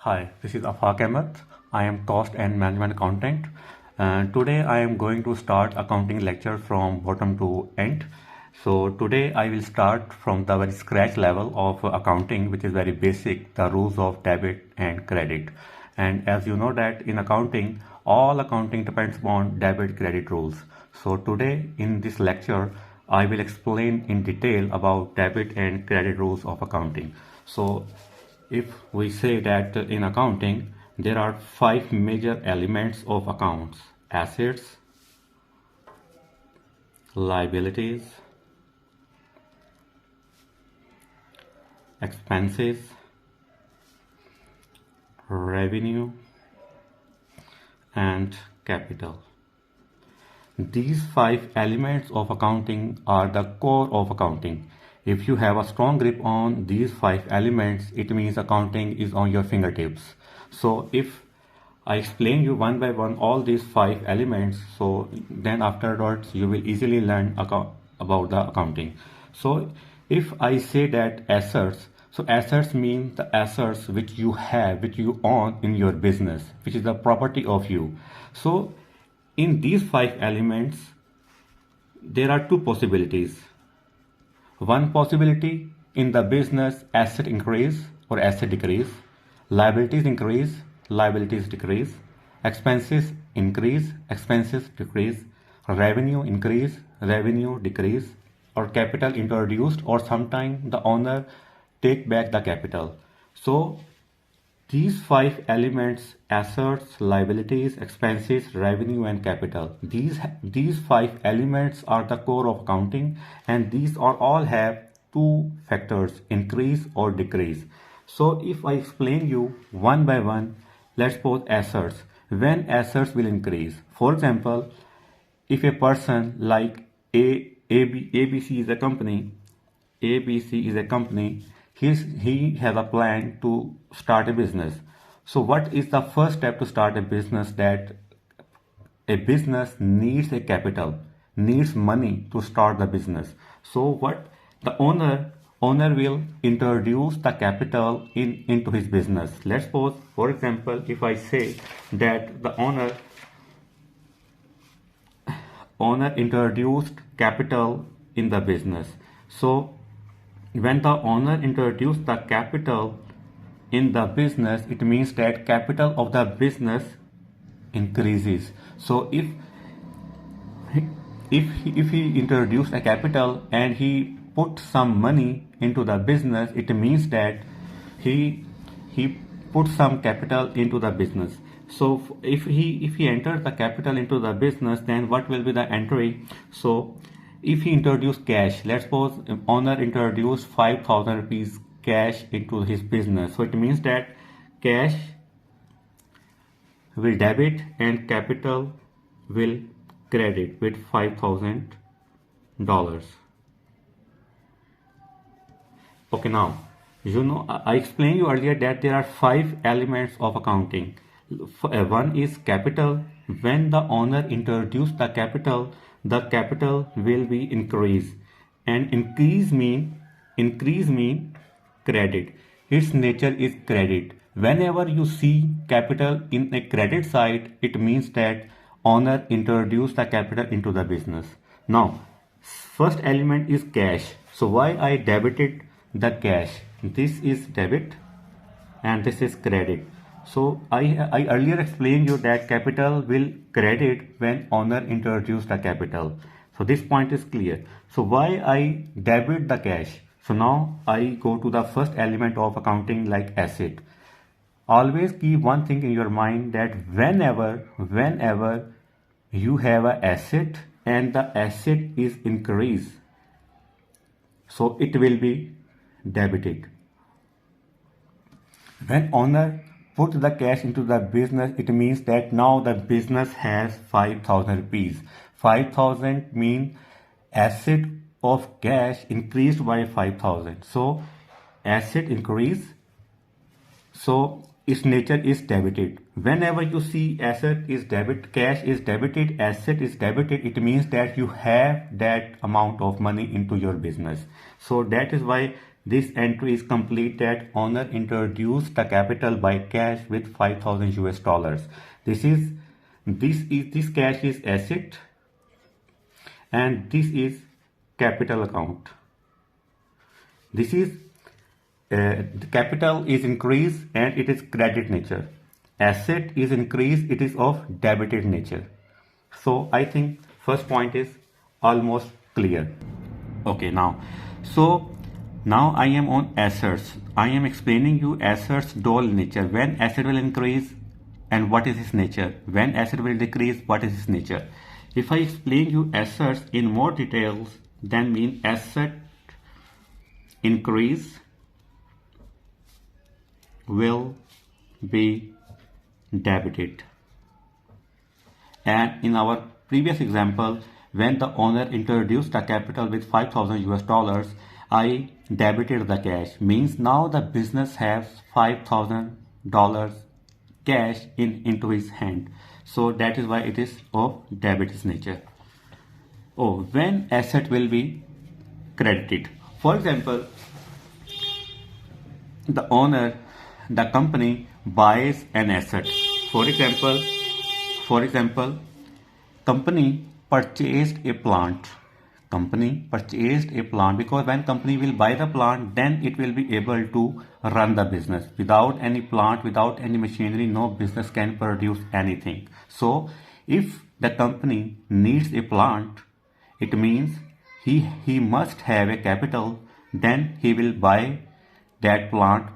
Hi, this is Afaq Ahmed. I am cost and management accountant. Today I am going to start accounting lecture from bottom to end. So today I will start from the very scratch level of accounting, which is very basic, the rules of debit and credit. And as you know that in accounting, all accounting depends upon debit credit rules. So today in this lecture, I will explain in detail about debit and credit rules of accounting. So if we say that in accounting there are five major elements of accounts: assets, liabilities, expenses, revenue, and capital. These five elements of accounting are the core of accounting. If you have a strong grip on these five elements, it means accounting is on your fingertips. So if I explain you one by one all these five elements, so then afterwards you will easily learn about the accounting. So if I say that assets, so assets mean the assets which you have, which you own in your business, which is the property of you. So in these five elements, there are two possibilities. One possibility, in the business, asset increase or asset decrease, liabilities increase, liabilities decrease, expenses increase, expenses decrease, revenue increase, revenue decrease, or capital introduced, or sometime the owner take back the capital. So these five elements: assets, liabilities, expenses, revenue, and capital. These five elements are the core of accounting, and these are all have two factors: increase or decrease. So if I explain you one by one, let's suppose assets. When assets will increase, for example, if a person like ABC is a company, ABC is a company, he has a plan to start a business. So what is the first step to start a business? That a business needs a capital, needs money to start the business. So what the owner will introduce the capital into his business. Let's suppose, for example, if I say that the owner introduced capital in the business. So when the owner introduced the capital in the business, it means that capital of the business increases. So if he introduced a capital and he put some money into the business, it means that he put some capital into the business. So if he enters the capital into the business, then what will be the entry? So if he introduced cash, let's suppose owner introduced 5,000 rupees cash into his business. So it means that cash will debit and capital will credit with $5,000. Okay, now I explained you earlier that there are five elements of accounting. One is capital. When the owner introduced the capital will be increased, and increase mean credit. Its nature is credit. Whenever you see capital in a credit side, it means that owner introduced the capital into the business. Now first element is cash. So why I debited the cash? This is debit and this is credit. So I earlier explained you that capital will credit when owner introduced the capital. So this point is clear. So why I debit the cash? So now I go to the first element of accounting, like asset. Always keep one thing in your mind, that whenever you have an asset and the asset is increased, so it will be debited. When owner put the cash into the business, it means that now the business has 5,000 rupees. 5,000 mean asset of cash increased by 5,000. So asset increase, so its nature is debited. Whenever you see asset is debit, cash is debited, asset is debited, it means that you have that amount of money into your business. So that is why This entry is complete that owner introduced the capital by cash with 5,000 US dollars. This cash is asset and this is capital account. This is the capital is increased and it is credit nature. Asset is increased, it is of debited nature. So I think first point is almost clear. Okay, now I am on assets. I am explaining you assets dual nature. When asset will increase and what is its nature. When asset will decrease, what is its nature. If I explain you assets in more details, then mean asset increase will be debited. And in our previous example, when the owner introduced the capital with 5,000 US dollars, I debited the cash. Means now the business has $5,000 cash into his hand. So that is why it is of debit nature. Oh, when asset will be credited. For example, the company buys an asset. For example, company purchased a plant. Company purchased a plant because when company will buy the plant, then it will be able to run the business. Without any plant, without any machinery, no business can produce anything. So if the company needs a plant, it means he must have a capital, then he will buy that plant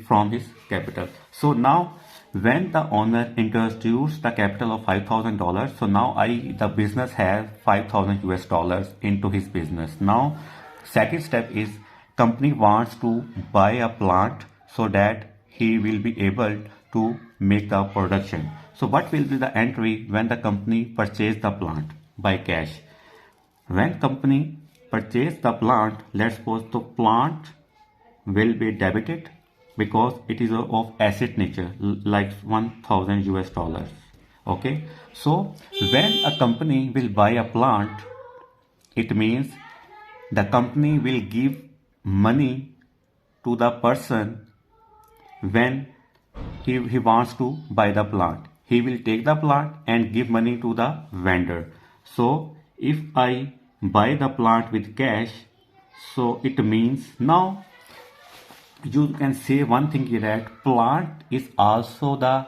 from his capital. So now when the owner introduced the capital of $5,000, so now the business has 5,000 US dollars into his business. Now second step is company wants to buy a plant so that he will be able to make the production. So what will be the entry when the company purchased the plant by cash? When company purchased the plant, let's suppose the plant will be debited because it is of asset nature, like 1,000 US dollars. Okay, so when a company will buy a plant, it means the company will give money to the person when he wants to buy the plant. He will take the plant and give money to the vendor. So if I buy the plant with cash, so it means now you can say one thing here that plant is also the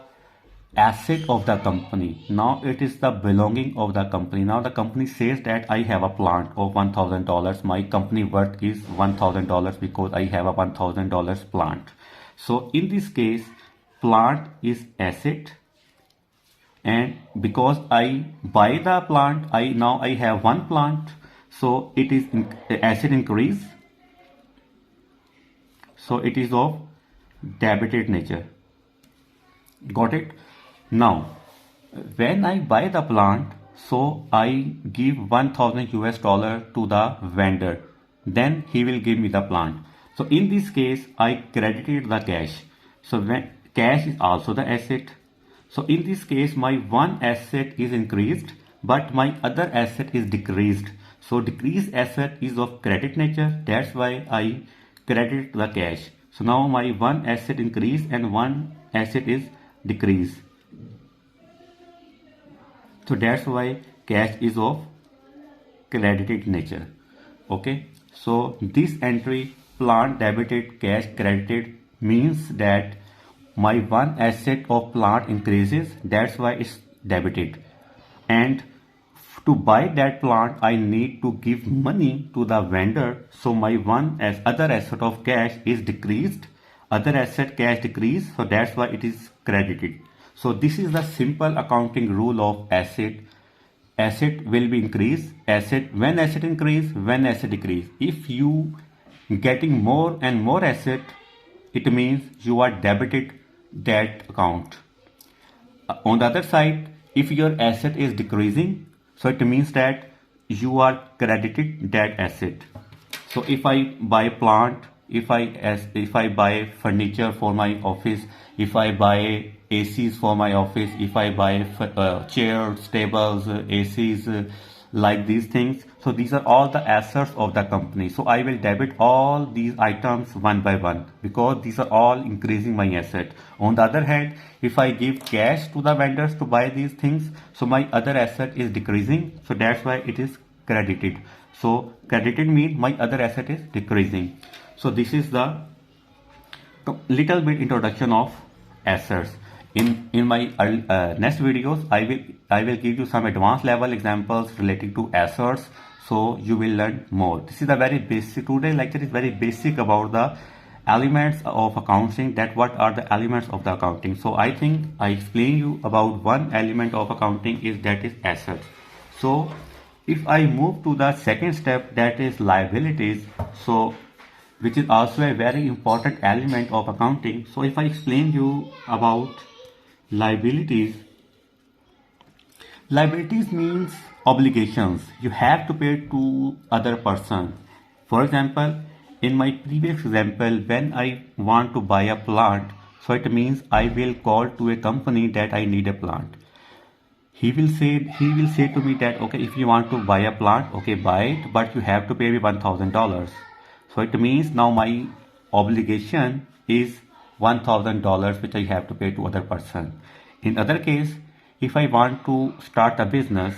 asset of the company. Now it is the belonging of the company. Now the company says that I have a plant of $1,000. My company worth is $1,000 because I have a $1,000 plant. So in this case, plant is asset, and because I buy the plant, I have one plant, so it is asset increase. So it is of debited nature. Got it? Now, when I buy the plant, so I give 1,000 US dollar to the vendor. Then he will give me the plant. So in this case, I credited the cash. So when cash is also the asset. So in this case, my one asset is increased, but my other asset is decreased. So decreased asset is of credit nature. That's why I credit the cash. So now my one asset increase and one asset is decrease. So that's why cash is of credited nature. Okay. So this entry, plant debited, cash credited, means that my one asset of plant increases. That's why it's debited. And to buy that plant, I need to give money to the vendor. So my other asset of cash is decreased. Other asset cash decreased. So that's why it is credited. So this is the simple accounting rule of asset. Asset will be increased. When asset increase, when asset decrease. If you getting more and more asset, it means you are debited that account. On the other side, if your asset is decreasing, so it means that you are credited that asset. So if I buy plant, if I buy furniture for my office, if I buy ACs for my office, if I buy chairs, tables, ACs, like these things, So these are all the assets of the company. So I will debit all these items one by one because these are all increasing my asset. On the other hand, if I give cash to the vendors to buy these things, so my other asset is decreasing. So that's why it is credited. So credited means my other asset is decreasing. So this is the little bit introduction of assets. In my next videos, I will give you some advanced level examples relating to assets, so you will learn more. This is a very basic, today lecture is very basic about the elements of accounting, that what are the elements of the accounting. So I think I explain you about one element of accounting is that is assets. So if I move to the second step, that is liabilities, so which is also a very important element of accounting. So if I explain you about liabilities, liabilities means obligations you have to pay to other person. For example, in my previous example, when I want to buy a plant, so it means I will call to a company that I need a plant. He will say to me that okay, if you want to buy a plant, okay, buy it, but you have to pay me $1,000. So it means now my obligation is $1,000 which I have to pay to other person. In other case, if I want to start a business,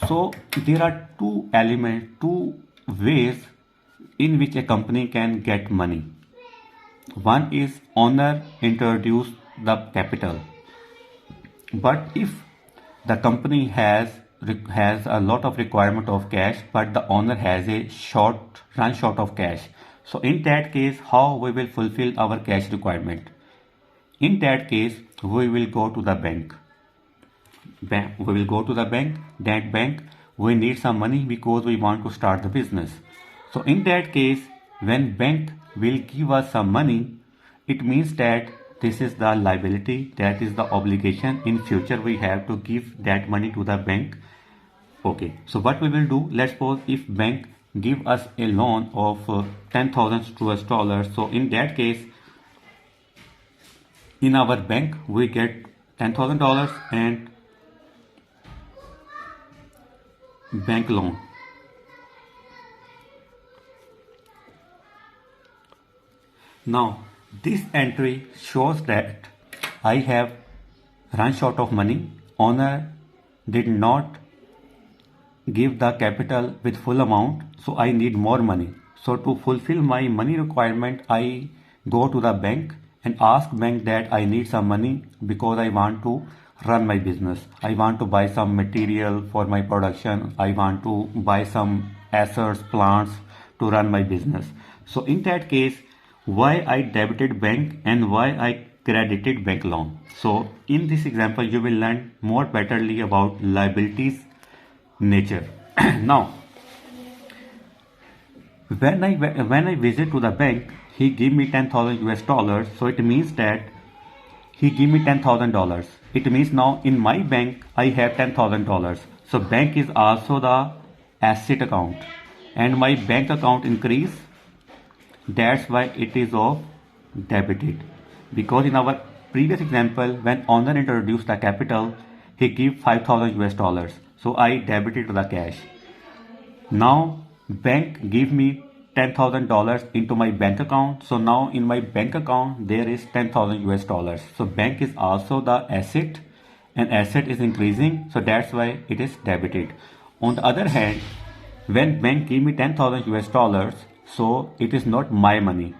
so there are two elements, two ways in which a company can get money. One is owner introduce the capital, but if the company has a lot of requirement of cash, but the owner has a short of cash, so in that case, how we will fulfill our cash requirement? In that case, we will go to the bank. We will go to the bank. That bank, we need some money because we want to start the business. So in that case, when bank will give us some money, it means that this is the liability, that is the obligation. In future, we have to give that money to the bank. Okay, so what we will do, let's suppose if bank give us a loan of $10,000. So in that case, in our bank, we get $10,000 and bank loan. Now, this entry shows that I have run short of money. Owner did not give the capital with full amount, so I need more money. So to fulfill my money requirement, I go to the bank and ask bank that I need some money because I want to run my business. I want to buy some material for my production. I want to buy some assets, plants to run my business. So in that case, why I debited bank and why I credited bank loan. So in this example, you will learn more betterly about liabilities nature. Now, when I visit to the bank, he give me 10,000 US dollars. So it means that he give me $10,000. It means now in my bank I have $10,000. So bank is also the asset account, and my bank account increase. That's why it is of debited. Because in our previous example, when owner introduced the capital, he give 5,000 US dollars. So I debited to the cash. Now bank give me $10,000 into my bank account. So now in my bank account there is 10,000 US dollars. So bank is also the asset, and asset is increasing. So that's why it is debited. On the other hand, when bank give me 10,000 US dollars, so it is not my money.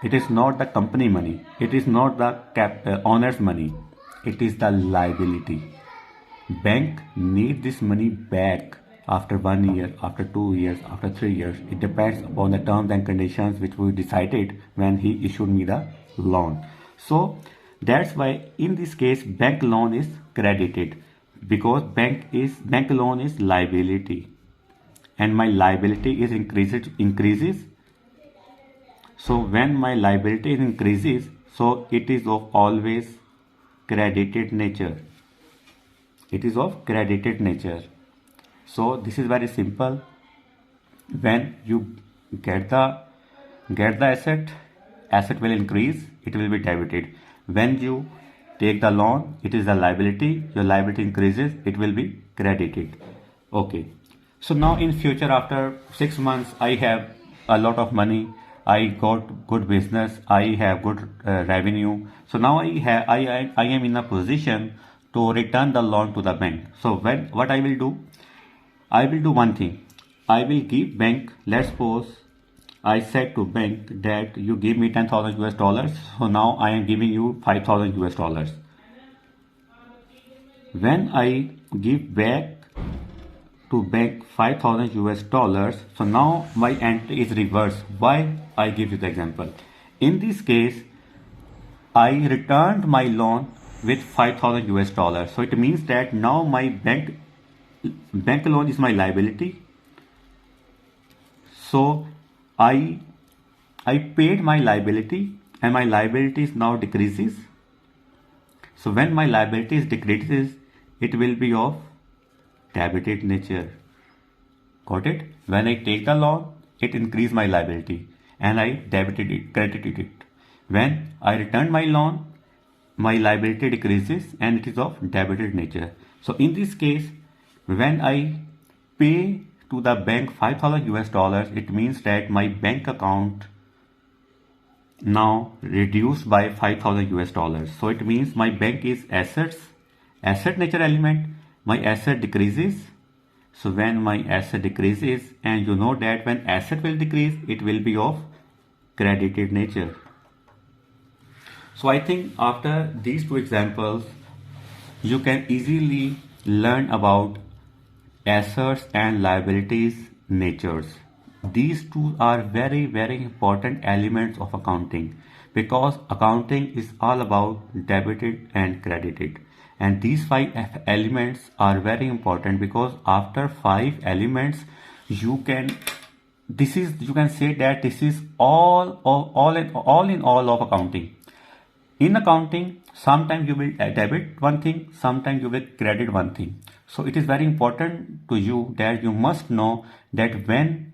It is not the company money. It is not the owner's money. It is the liability. Bank need this money back after 1 year, after 2 years, after 3 years. It depends upon the terms and conditions which we decided when he issued me the loan. So that's why in this case bank loan is credited, because bank loan is liability, and my liability is increases. So when my liability increases, so it is of always credited nature. It is of credited nature. So this is very simple. When you get the asset will increase, it will be debited. When you take the loan, it is a liability, your liability increases, it will be credited. Okay. So now in future, after 6 months, I have a lot of money. I got good business. I have good revenue. So now I am in a position to return the loan to the bank. So what I will do? I will do one thing. I will give bank. Let's suppose I said to bank that you give me 10,000 US dollars. So now I am giving you 5,000 US dollars. When I give back to bank 5,000 US dollars, so now my entry is reversed. Why? I give you the example. In this case, I returned my loan with 5,000 US dollars. So it means that now my bank loan is my liability. So I paid my liability and my liabilities now decreases. So when my liabilities decreases, it will be of debited nature. Got it? When I take the loan, it increased my liability and I debited it, credited it. When I return my loan, my liability decreases and it is of debited nature. So in this case, when I pay to the bank 5,000 US dollars, it means that my bank account now reduced by 5,000 US dollars. So it means my bank is asset nature element, my asset decreases. So when my asset decreases, and you know that when asset will decrease, it will be of credited nature. So I think after these two examples, you can easily learn about assets and liabilities natures. These two are very, very important elements of accounting, because accounting is all about debited and credited. And these 5 elements are very important, because after 5 elements, you can say that this is all in all of accounting. In accounting, sometimes you will debit one thing, sometimes you will credit one thing. So it is very important to you that you must know that when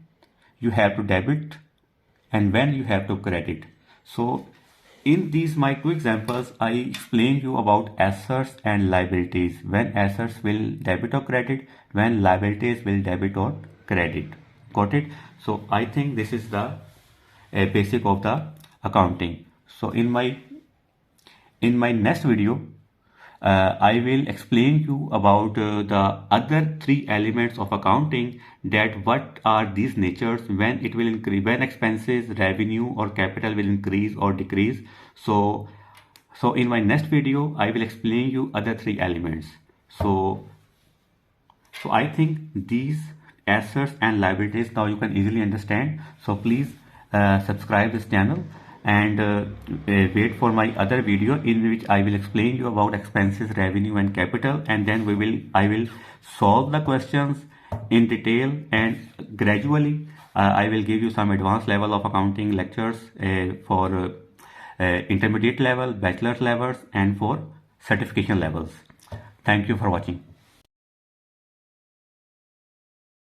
you have to debit and when you have to credit. So in these my 2 examples, I explained you about assets and liabilities. When assets will debit or credit, when liabilities will debit or credit. Got it? So I think this is the basic of the accounting. So in my next video, I will explain you about the other 3 elements of accounting, that what are these natures, when it will increase, when expenses, revenue or capital will increase or decrease. So in my next video, I will explain you other 3 elements. So I think these assets and liabilities now you can easily understand. So please subscribe this channel and wait for my other video in which I will explain you about expenses, revenue and capital, and then I will solve the questions in detail, and gradually I will give you some advanced level of accounting lectures for intermediate level, bachelor's levels and for certification levels. Thank you for watching.